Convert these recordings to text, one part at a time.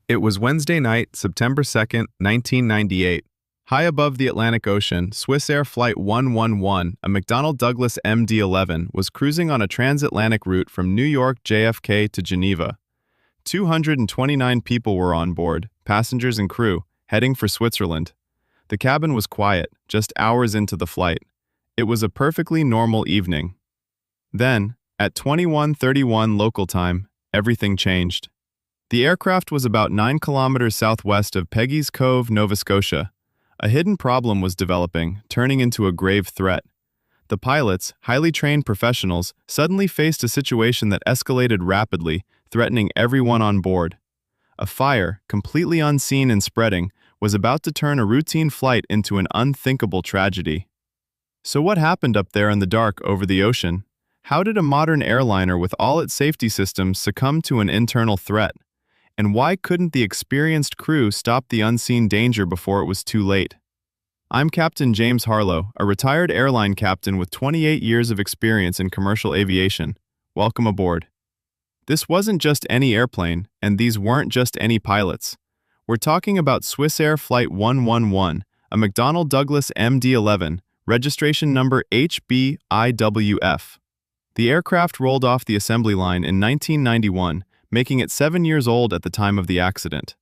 It was Wednesday night, September 2nd, 1998. High above the Atlantic Ocean, Swissair Flight 111, a McDonnell Douglas MD-11, was cruising on a transatlantic route from New York JFK to Geneva. 229 people were on board, passengers and crew, heading for Switzerland. The cabin was quiet, just hours into the flight. It was a perfectly normal evening. Then, at 21:31 local time, everything changed. The aircraft was about 9 kilometers southwest of Peggy's Cove, Nova Scotia. A hidden problem was developing, turning into a grave threat. The pilots, highly trained professionals, suddenly faced a situation that escalated rapidly, threatening everyone on board. A fire, completely unseen and spreading, was about to turn a routine flight into an unthinkable tragedy. So what happened up there in the dark over the ocean? How did a modern airliner with all its safety systems succumb to an internal threat? And why couldn't the experienced crew stop the unseen danger before it was too late? I'm Captain James Harlow, a retired airline captain with 28 years of experience in commercial aviation. Welcome aboard. This wasn't just any airplane, and these weren't just any pilots. We're talking about Swissair Flight 111, a McDonnell Douglas MD-11, registration number HBIWF. The aircraft rolled off the assembly line in 1991, making it 7 years old at the time of the accident.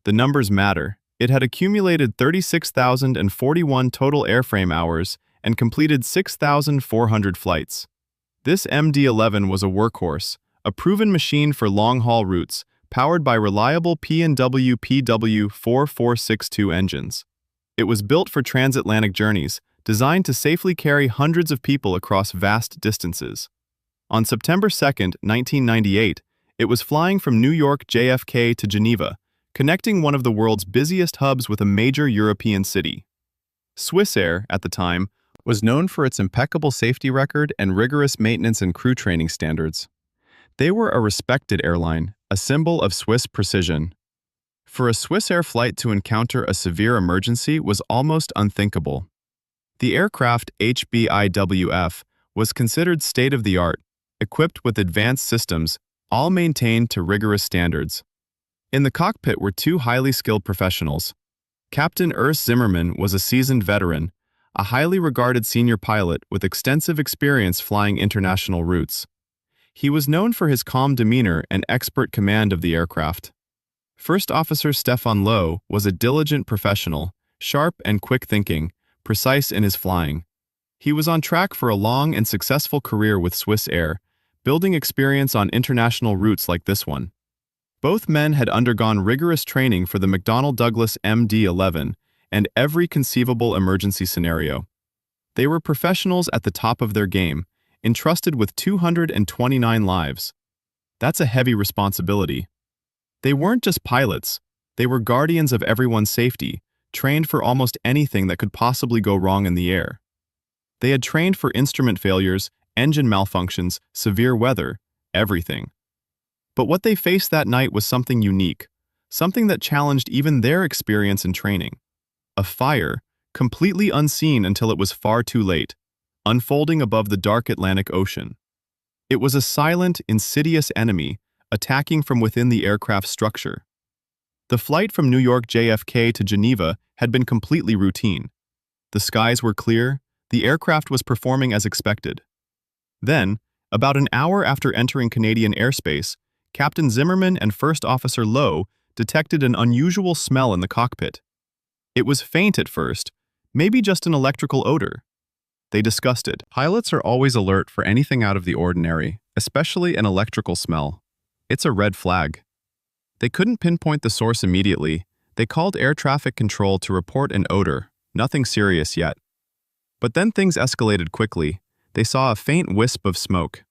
The numbers matter. It had accumulated 36,041 total airframe hours and completed 6,400 flights. This MD-11 was a workhorse, a proven machine for long-haul routes, powered by reliable P&W PW4462 engines. It was built for transatlantic journeys, designed to safely carry hundreds of people across vast distances. On September 2nd, 1998, it was flying from New York JFK to Geneva, connecting one of the world's busiest hubs with a major European city. Swissair, at the time, was known for its impeccable safety record and rigorous maintenance and crew training standards. They were a respected airline, a symbol of Swiss precision. For a Swissair flight to encounter a severe emergency was almost unthinkable. The aircraft HBIWF was considered state-of-the-art, equipped with advanced systems, all maintained to rigorous standards. In the cockpit were two highly skilled professionals. Captain Urs Zimmermann was a seasoned veteran, a highly regarded senior pilot with extensive experience flying international routes. He was known for his calm demeanor and expert command of the aircraft. First Officer Stefan Lowe was a diligent professional, sharp and quick-thinking, precise in his flying. He was on track for a long and successful career with Swissair, building experience on international routes like this one. Both men had undergone rigorous training for the McDonnell Douglas MD-11 and every conceivable emergency scenario. They were professionals at the top of their game, entrusted with 229 lives. That's a heavy responsibility. They weren't just pilots, they were guardians of everyone's safety, trained for almost anything that could possibly go wrong in the air. They had trained for instrument failures, engine malfunctions, severe weather, everything. But what they faced that night was something unique, something that challenged even their experience and training. A fire, completely unseen until it was far too late, unfolding above the dark Atlantic Ocean. It was a silent, insidious enemy, attacking from within the aircraft's structure. The flight from New York JFK to Geneva had been completely routine. The skies were clear, the aircraft was performing as expected. Then, about an hour after entering Canadian airspace, Captain Zimmermann and First Officer Lowe detected an unusual smell in the cockpit. It was faint at first, maybe just an electrical odor. They discussed it. Pilots are always alert for anything out of the ordinary, especially an electrical smell. It's a red flag. They couldn't pinpoint the source immediately. They called air traffic control to report an odor, nothing serious yet. But then things escalated quickly. They saw a faint wisp of smoke.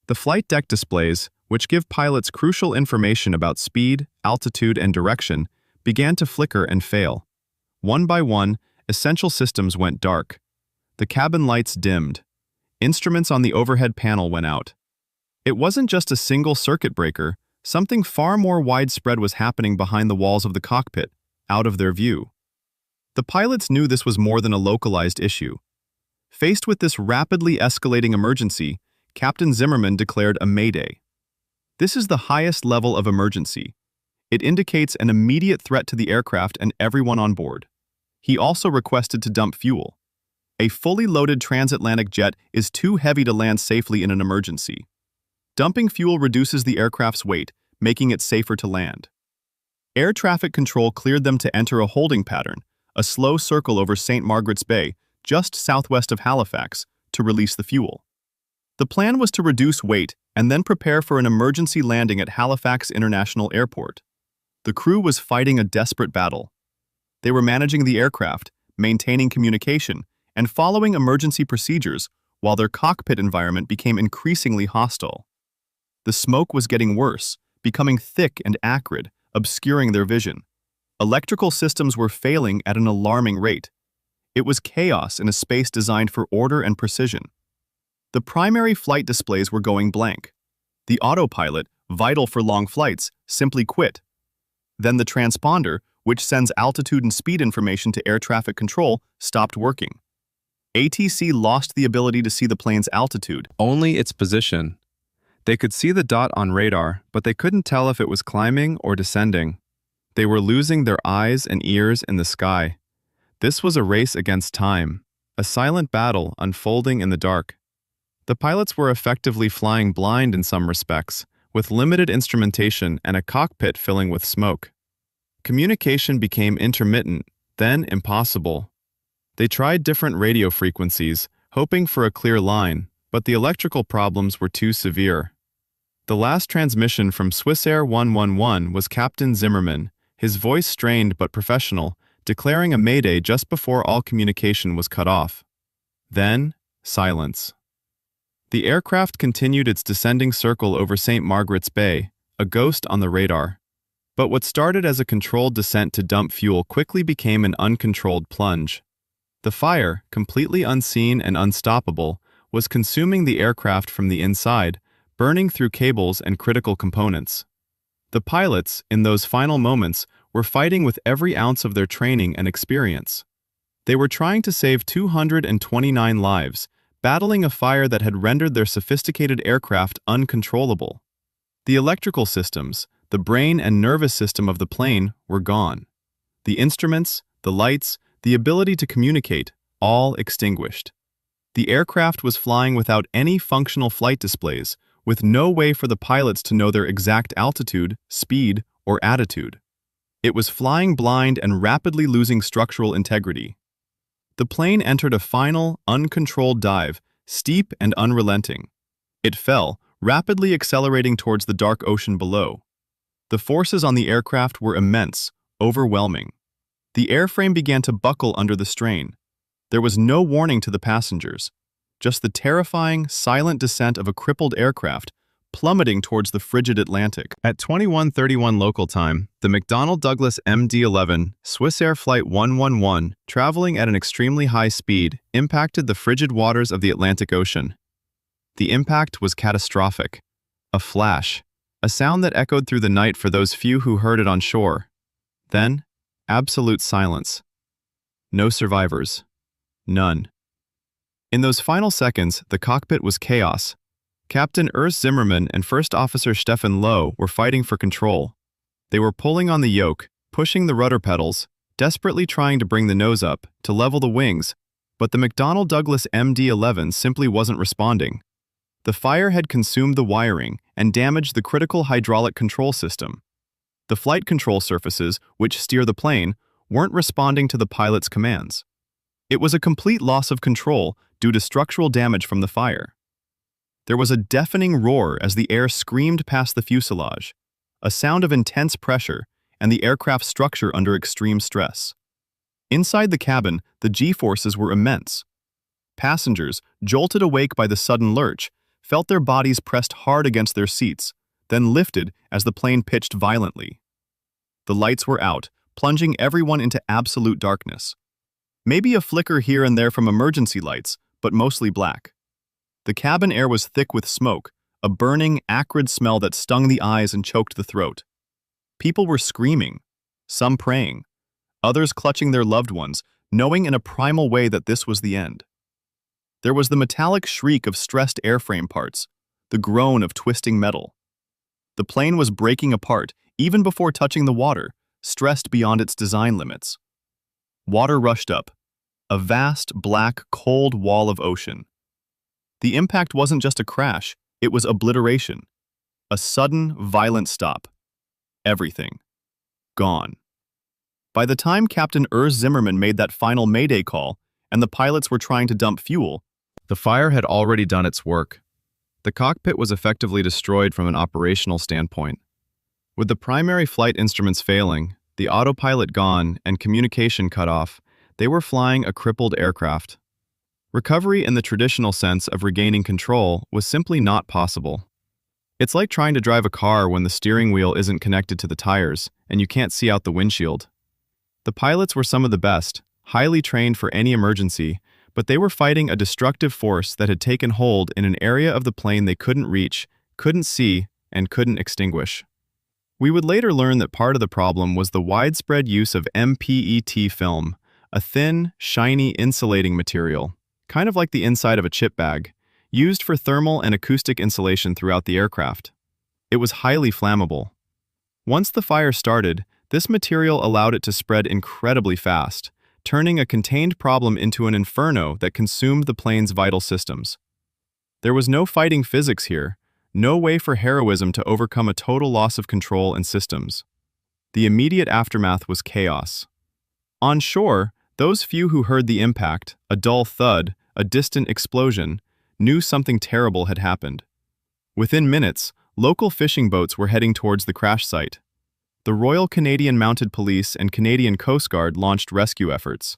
The flight deck displays, which give pilots crucial information about speed, altitude, and direction, began to flicker and fail. One by one, essential systems went dark. The cabin lights dimmed. Instruments on the overhead panel went out. It wasn't just a single circuit breaker, something far more widespread was happening behind the walls of the cockpit, out of their view. The pilots knew this was more than a localized issue. Faced with this rapidly escalating emergency, Captain Zimmermann declared a mayday. This is the highest level of emergency. It indicates an immediate threat to the aircraft and everyone on board. He also requested to dump fuel. A fully loaded transatlantic jet is too heavy to land safely in an emergency. Dumping fuel reduces the aircraft's weight, making it safer to land. Air traffic control cleared them to enter a holding pattern, a slow circle over St. Margaret's Bay, just southwest of Halifax, to release the fuel. The plan was to reduce weight and then prepare for an emergency landing at Halifax International Airport. The crew was fighting a desperate battle. They were managing the aircraft, maintaining communication, and following emergency procedures while their cockpit environment became increasingly hostile. The smoke was getting worse, becoming thick and acrid, obscuring their vision. Electrical systems were failing at an alarming rate. It was chaos in a space designed for order and precision. The primary flight displays were going blank. The autopilot, vital for long flights, simply quit. Then the transponder, which sends altitude and speed information to air traffic control, stopped working. ATC lost the ability to see the plane's altitude, Only its position. They could see the dot on radar, but they couldn't tell if it was climbing or descending. They were losing their eyes and ears in the sky. This was a race against time, a silent battle unfolding in the dark. The pilots were effectively flying blind in some respects, with limited instrumentation and a cockpit filling with smoke. Communication became intermittent, then impossible. They tried different radio frequencies, hoping for a clear line, but the electrical problems were too severe. The last transmission from Swissair 111 was Captain Zimmerman, his voice strained but professional, declaring a mayday just before all communication was cut off. Then, silence. The aircraft continued its descending circle over St. Margaret's Bay, a ghost on the radar. But what started as a controlled descent to dump fuel quickly became an uncontrolled plunge. The fire, completely unseen and unstoppable, was consuming the aircraft from the inside, burning through cables and critical components. The pilots, in those final moments, were fighting with every ounce of their training and experience. They were trying to save 229 lives, battling a fire that had rendered their sophisticated aircraft uncontrollable. The electrical systems, the brain and nervous system of the plane, were gone. The instruments, the lights, the ability to communicate, all extinguished. The aircraft was flying without any functional flight displays, with no way for the pilots to know their exact altitude, speed, or attitude. It was flying blind and rapidly losing structural integrity. The plane entered a final, uncontrolled dive, steep and unrelenting. It fell, rapidly accelerating towards the dark ocean below. The forces on the aircraft were immense, overwhelming. The airframe began to buckle under the strain. There was no warning to the passengers, just the terrifying, silent descent of a crippled aircraft plummeting towards the frigid Atlantic. At 21:31 local time, the McDonnell Douglas MD-11, Swissair Flight 111, traveling at an extremely high speed, impacted the frigid waters of the Atlantic Ocean. The impact was catastrophic. A flash, a sound that echoed through the night for those few who heard it on shore. Then, absolute silence. No survivors. None. In those final seconds, the cockpit was chaos. Captain Urs Zimmermann and First Officer Stefan Lowe were fighting for control. They were pulling on the yoke, pushing the rudder pedals, desperately trying to bring the nose up, to level the wings, but the McDonnell Douglas MD-11 simply wasn't responding. The fire had consumed the wiring and damaged the critical hydraulic control system. The flight control surfaces, which steer the plane, weren't responding to the pilot's commands. It was a complete loss of control due to structural damage from the fire. There was a deafening roar as the air screamed past the fuselage, a sound of intense pressure and the aircraft's structure under extreme stress. Inside the cabin, the G-forces were immense. Passengers, jolted awake by the sudden lurch, felt their bodies pressed hard against their seats, then lifted as the plane pitched violently. The lights were out, plunging everyone into absolute darkness. Maybe a flicker here and there from emergency lights, but mostly black. The cabin air was thick with smoke, a burning, acrid smell that stung the eyes and choked the throat. People were screaming, some praying, others clutching their loved ones, knowing in a primal way that this was the end. There was the metallic shriek of stressed airframe parts, the groan of twisting metal. The plane was breaking apart, even before touching the water, stressed beyond its design limits. Water rushed up, a vast, black, cold wall of ocean. The impact wasn't just a crash, it was obliteration. A sudden, violent stop. Everything. Gone. By the time Captain Urs Zimmerman made that final Mayday call, and the pilots were trying to dump fuel, The fire had already done its work. The cockpit was effectively destroyed from an operational standpoint. With the primary flight instruments failing, the autopilot gone, and communication cut off, they were flying a crippled aircraft. Recovery in the traditional sense of regaining control was simply not possible. It's like trying to drive a car when the steering wheel isn't connected to the tires and you can't see out the windshield. The pilots were some of the best, highly trained for any emergency, but they were fighting a destructive force that had taken hold in an area of the plane they couldn't reach, couldn't see, and couldn't extinguish. We would later learn that part of the problem was the widespread use of MPET film, a thin, shiny insulating material, kind of like the inside of a chip bag, used for thermal and acoustic insulation throughout the aircraft. It was highly flammable. Once the fire started, this material allowed it to spread incredibly fast, turning a contained problem into an inferno that consumed the plane's vital systems. There was no fighting physics here, no way for heroism to overcome a total loss of control and systems. The immediate aftermath was chaos. On shore, those few who heard the impact, a dull thud, a distant explosion, knew something terrible had happened. Within minutes, local fishing boats were heading towards the crash site. The Royal Canadian Mounted Police and Canadian Coast Guard launched rescue efforts.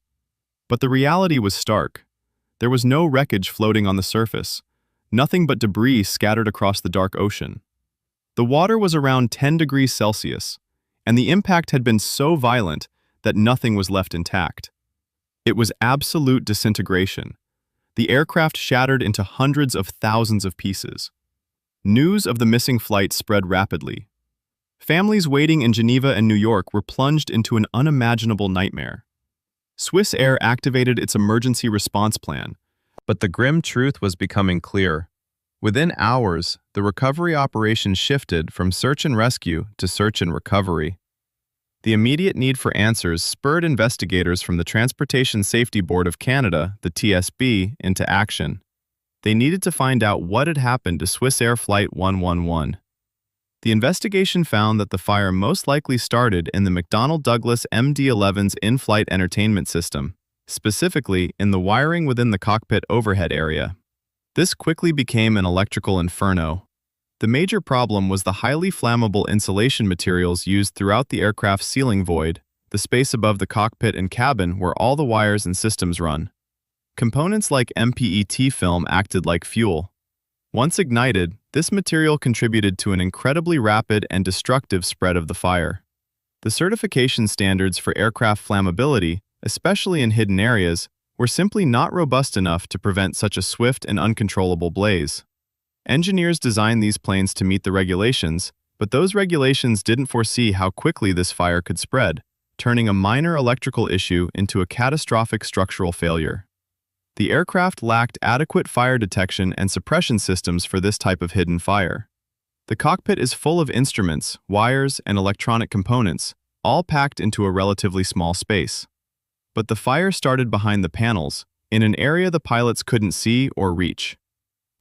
But the reality was stark. There was no wreckage floating on the surface, nothing but debris scattered across the dark ocean. The water was around 10 degrees Celsius, and the impact had been so violent that nothing was left intact. It was absolute disintegration. The aircraft shattered into hundreds of thousands of pieces. News of the missing flight spread rapidly. Families waiting in Geneva and New York were plunged into an unimaginable nightmare. Swissair activated its emergency response plan, but the grim truth was becoming clear. Within hours, the recovery operation shifted from search and rescue to search and recovery. The immediate need for answers spurred investigators from the Transportation Safety Board of Canada, the TSB, into action. They needed to find out what had happened to Swissair Flight 111. The investigation found that the fire most likely started in the McDonnell Douglas MD-11's in-flight entertainment system, specifically in the wiring within the cockpit overhead area. This quickly became an electrical inferno. The major problem was the highly flammable insulation materials used throughout the aircraft's ceiling void, the space above the cockpit and cabin where all the wires and systems run. Components like MPET film acted like fuel. Once ignited, this material contributed to an incredibly rapid and destructive spread of the fire. The certification standards for aircraft flammability, especially in hidden areas, were simply not robust enough to prevent such a swift and uncontrollable blaze. Engineers designed these planes to meet the regulations, but those regulations didn't foresee how quickly this fire could spread, turning a minor electrical issue into a catastrophic structural failure. The aircraft lacked adequate fire detection and suppression systems for this type of hidden fire. The cockpit is full of instruments, wires, and electronic components, all packed into a relatively small space. But the fire started behind the panels, in an area the pilots couldn't see or reach.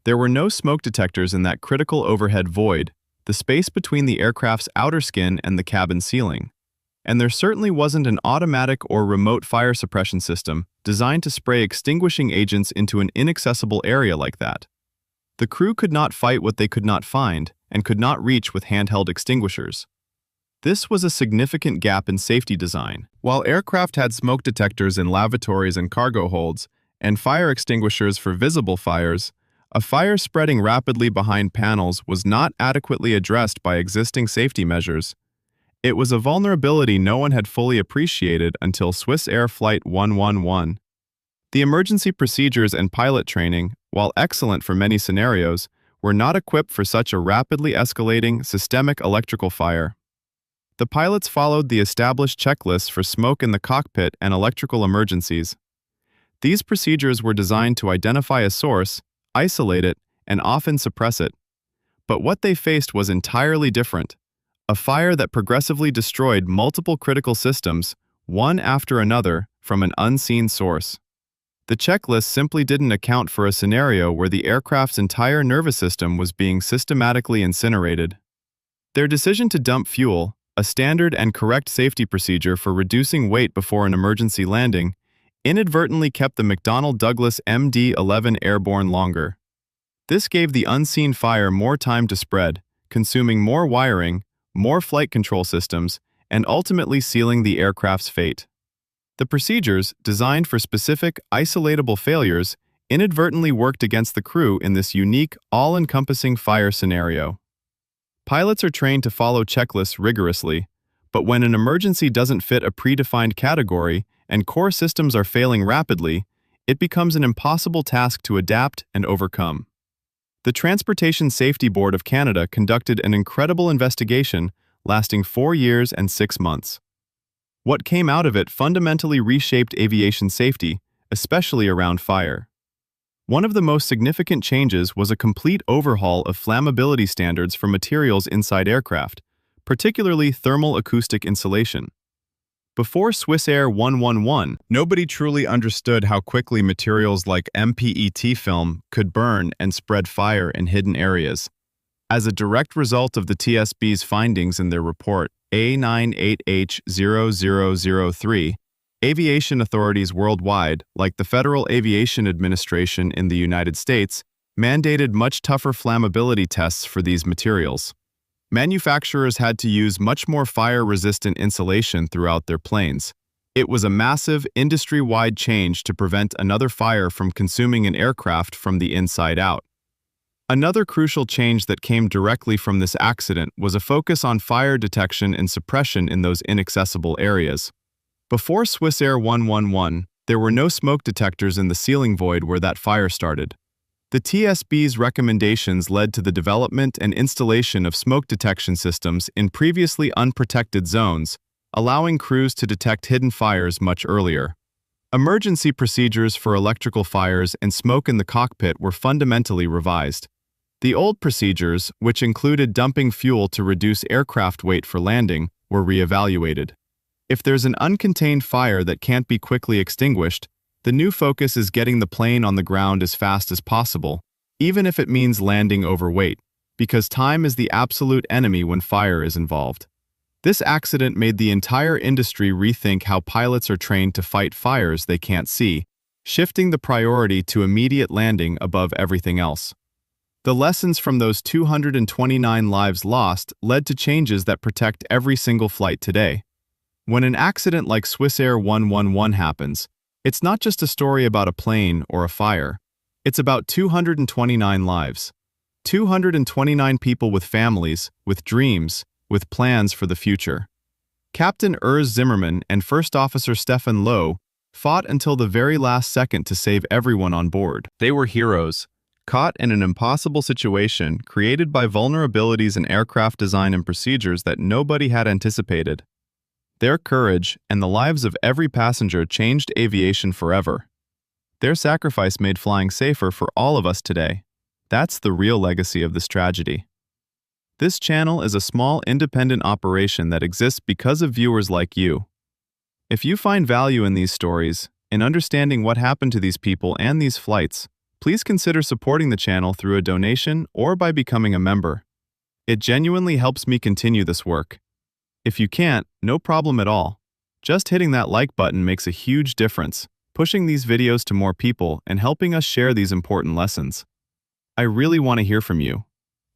There were no smoke detectors in that critical overhead void, the space between the aircraft's outer skin and the cabin ceiling. And there certainly wasn't an automatic or remote fire suppression system designed to spray extinguishing agents into an inaccessible area like that. The crew could not fight what they could not find and could not reach with handheld extinguishers. This was a significant gap in safety design. While aircraft had smoke detectors in lavatories and cargo holds, and fire extinguishers for visible fires, a fire spreading rapidly behind panels was not adequately addressed by existing safety measures. It was a vulnerability no one had fully appreciated until Swissair Flight 111. The emergency procedures and pilot training, while excellent for many scenarios, were not equipped for such a rapidly escalating, systemic electrical fire. The pilots followed the established checklists for smoke in the cockpit and electrical emergencies. These procedures were designed to identify a source, isolate it, and often suppress it. But what they faced was entirely different. A fire that progressively destroyed multiple critical systems, one after another, from an unseen source. The checklist simply didn't account for a scenario where the aircraft's entire nervous system was being systematically incinerated. Their decision to dump fuel, a standard and correct safety procedure for reducing weight before an emergency landing, inadvertently kept the McDonnell Douglas MD-11 airborne longer. This gave the unseen fire more time to spread, consuming more wiring, more flight control systems, and ultimately sealing the aircraft's fate. The procedures, designed for specific, isolatable failures, inadvertently worked against the crew in this unique, all-encompassing fire scenario. Pilots are trained to follow checklists rigorously, but when an emergency doesn't fit a predefined category and core systems are failing rapidly, it becomes an impossible task to adapt and overcome. The Transportation Safety Board of Canada conducted an incredible investigation lasting 4 years and 6 months. What came out of it fundamentally reshaped aviation safety, especially around fire. One of the most significant changes was a complete overhaul of flammability standards for materials inside aircraft, particularly thermal acoustic insulation. Before Swissair 111, nobody truly understood how quickly materials like MPET film could burn and spread fire in hidden areas. As a direct result of the TSB's findings in their report A98H0003, aviation authorities worldwide, like the Federal Aviation Administration in the United States, mandated much tougher flammability tests for these materials. Manufacturers had to use much more fire-resistant insulation throughout their planes. It was a massive, industry-wide change to prevent another fire from consuming an aircraft from the inside out. Another crucial change that came directly from this accident was a focus on fire detection and suppression in those inaccessible areas. Before Swissair 111, there were no smoke detectors in the ceiling void where that fire started. The TSB's recommendations led to the development and installation of smoke detection systems in previously unprotected zones, allowing crews to detect hidden fires much earlier. Emergency procedures for electrical fires and smoke in the cockpit were fundamentally revised. The old procedures, which included dumping fuel to reduce aircraft weight for landing, were reevaluated. If there's an uncontained fire that can't be quickly extinguished, the new focus is getting the plane on the ground as fast as possible, even if it means landing overweight, because time is the absolute enemy when fire is involved. This accident made the entire industry rethink how pilots are trained to fight fires they can't see, shifting the priority to immediate landing above everything else. The lessons from those 229 lives lost led to changes that protect every single flight today. When an accident like Swissair 111 happens, it's not just a story about a plane or a fire. It's about 229 lives. 229 people with families, with dreams, with plans for the future. Captain Urs Zimmermann and First Officer Stefan Lowe fought until the very last second to save everyone on board. They were heroes, caught in an impossible situation created by vulnerabilities in aircraft design and procedures that nobody had anticipated. Their courage and the lives of every passenger changed aviation forever. Their sacrifice made flying safer for all of us today. That's the real legacy of this tragedy. This channel is a small independent operation that exists because of viewers like you. If you find value in these stories, in understanding what happened to these people and these flights, please consider supporting the channel through a donation or by becoming a member. It genuinely helps me continue this work. If you can't, no problem at all. Just hitting that like button makes a huge difference, pushing these videos to more people and helping us share these important lessons. I really want to hear from you.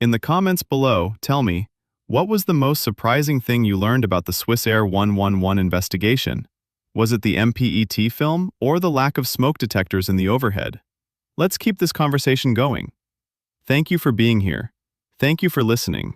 In the comments below, tell me, what was the most surprising thing you learned about the Swissair 111 investigation? Was it the MPET film or the lack of smoke detectors in the overhead? Let's keep this conversation going. Thank you for being here. Thank you for listening.